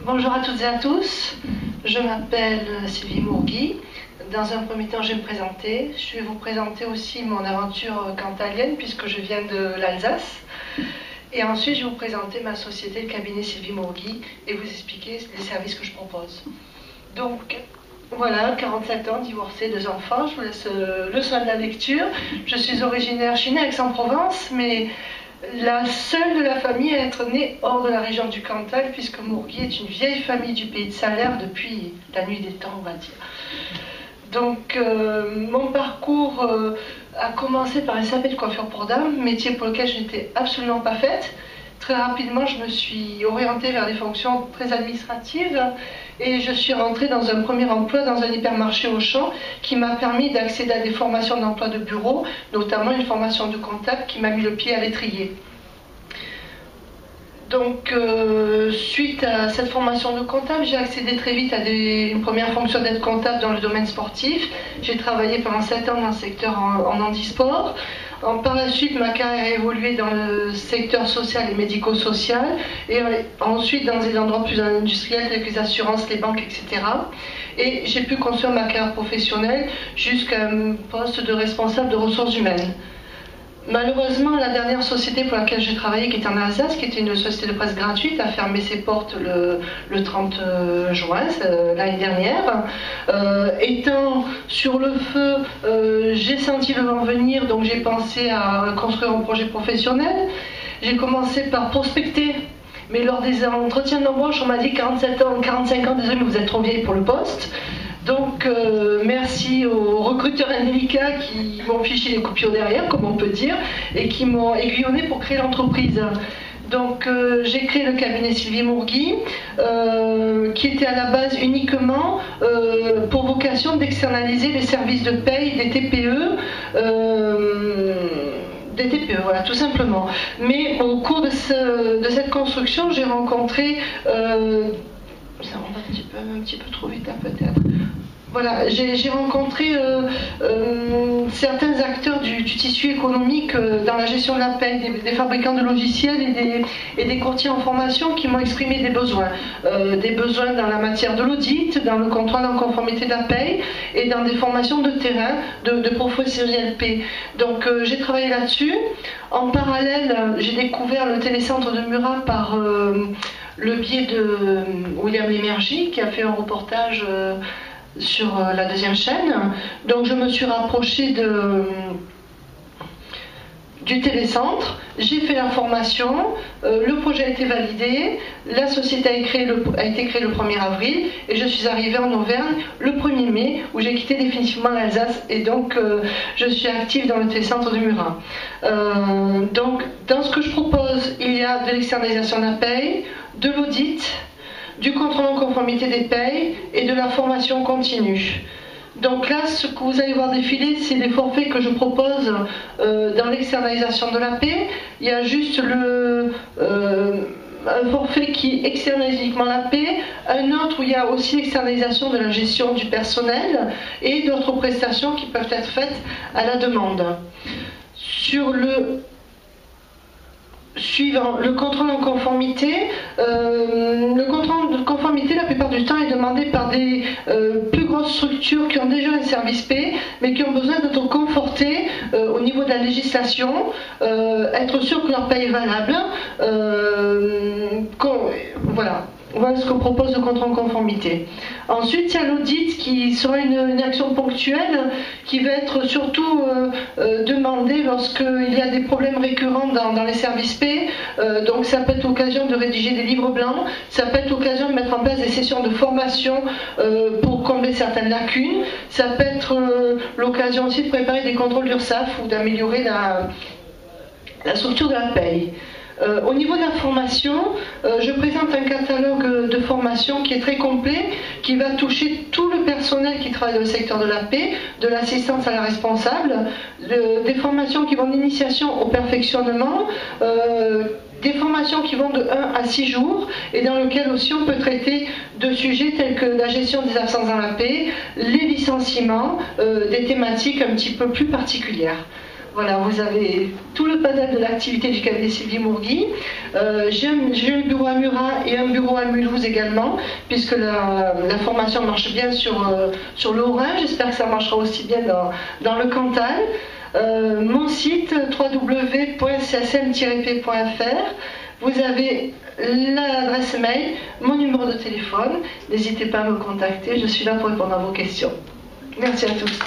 Bonjour à toutes et à tous, je m'appelle Sylvie Mourgui. Dans un premier temps, je vais me présenter. Je vais vous présenter aussi mon aventure cantalienne puisque je viens de l'Alsace. Et ensuite, je vais vous présenter ma société, le cabinet Sylvie Mourgui, et vous expliquer les services que je propose. Donc, voilà, 47 ans, divorcée, 2 enfants. Je vous laisse le soin de la lecture. Je suis originaire, je suis née à Aix-en-Provence, mais la seule de la famille à être née hors de la région du Cantal, puisque Mourgui est une vieille famille du pays de Salers depuis la nuit des temps, on va dire. Donc, mon parcours a commencé par un CAP de coiffure pour dames, métier pour lequel je n'étais absolument pas faite. Très rapidement, je me suis orientée vers des fonctions très administratives et je suis rentrée dans un premier emploi dans un hypermarché Auchan qui m'a permis d'accéder à des formations d'emploi de bureau, notamment une formation de comptable qui m'a mis le pied à l'étrier. Donc, suite à cette formation de comptable, j'ai accédé très vite à une première fonction d'aide comptable dans le domaine sportif. J'ai travaillé pendant 7 ans dans le secteur en handisport. Par la suite, ma carrière a évolué dans le secteur social et médico-social, et ensuite dans des endroits plus industriels tels que les assurances, les banques, etc. Et j'ai pu construire ma carrière professionnelle jusqu'à un poste de responsable de ressources humaines. Malheureusement, la dernière société pour laquelle j'ai travaillé, qui était en Alsace, qui était une société de presse gratuite, a fermé ses portes le 30 juin l'année dernière. Étant sur le feu, j'ai senti le vent venir, donc j'ai pensé à construire un projet professionnel. J'ai commencé par prospecter, mais lors des entretiens d'embauche, on m'a dit 47 ans, 45 ans, désolé, mais vous êtes trop vieille pour le poste. Donc, merci aux recruteurs indélicats qui m'ont fiché les coupions derrière, comme on peut dire, et qui m'ont aiguillonné pour créer l'entreprise. Donc, j'ai créé le cabinet Sylvie Mourgui, qui était à la base uniquement pour vocation d'externaliser les services de paye des TPE. Des TPE, voilà, tout simplement. Mais au cours de cette construction, j'ai rencontré... ça va un petit peu trop vite, peut-être. Voilà, j'ai rencontré certains acteurs du tissu économique dans la gestion de la paie, des fabricants de logiciels et des courtiers en formation qui m'ont exprimé des besoins dans la matière de l'audit, dans le contrôle en conformité de la paie et dans des formations de terrain de professionnels paie. Donc j'ai travaillé là-dessus. En parallèle, j'ai découvert le télécentre de Murat par le biais de William Lémergie qui a fait un reportage sur la 2e chaîne. Donc je me suis rapprochée du télécentre, j'ai fait la formation, le projet a été validé, la société a été créée le 1er avril et je suis arrivée en Auvergne le 1er mai où j'ai quitté définitivement l'Alsace et donc je suis active dans le télécentre de Murat. Donc dans ce que je propose, il y a de l'externalisation de la paye, de l'audit, du contrôle en conformité des payes et de la formation continue. Donc là, ce que vous allez voir défiler, c'est les forfaits que je propose dans l'externalisation de la paie. Il y a juste un forfait qui externalise uniquement la paie, un autre où il y a aussi l'externalisation de la gestion du personnel et d'autres prestations qui peuvent être faites à la demande. Sur le suivant, le contrôle en conformité. Le contrôle de conformité, la plupart du temps, est demandé par des plus grosses structures qui ont déjà un service paie, mais qui ont besoin d'être confortées au niveau de la législation, être sûr que leur paie est valable. Voilà ce que propose le contrôle en conformité. Ensuite, il y a l'audit qui sera une action ponctuelle qui va être surtout demandée lorsqu'il y a des problèmes récurrents dans les services paie. Donc ça peut être l'occasion de rédiger des livres blancs, ça peut être l'occasion de mettre en place des sessions de formation pour combler certaines lacunes, ça peut être l'occasion aussi de préparer des contrôles d'URSSAF ou d'améliorer la structure de la paie. Au niveau de la formation, je présente un catalogue de formation qui est très complet, qui va toucher tout le personnel qui travaille dans le secteur de la paie, de l'assistance à la responsable, des formations qui vont d'initiation au perfectionnement, des formations qui vont de 1 à 6 jours et dans lesquelles aussi on peut traiter de sujets tels que la gestion des absences dans la paie, les licenciements, des thématiques un petit peu plus particulières. Voilà, vous avez tout le panel de l'activité du cabinet Sylvie Mourgui. J'ai un bureau à Murat et un bureau à Mulhouse également, puisque la formation marche bien sur le Haut-Rhin. J'espère que ça marchera aussi bien dans le Cantal. Mon site www.csm-p.fr. Vous avez l'adresse mail, mon numéro de téléphone. N'hésitez pas à me contacter, je suis là pour répondre à vos questions. Merci à tous.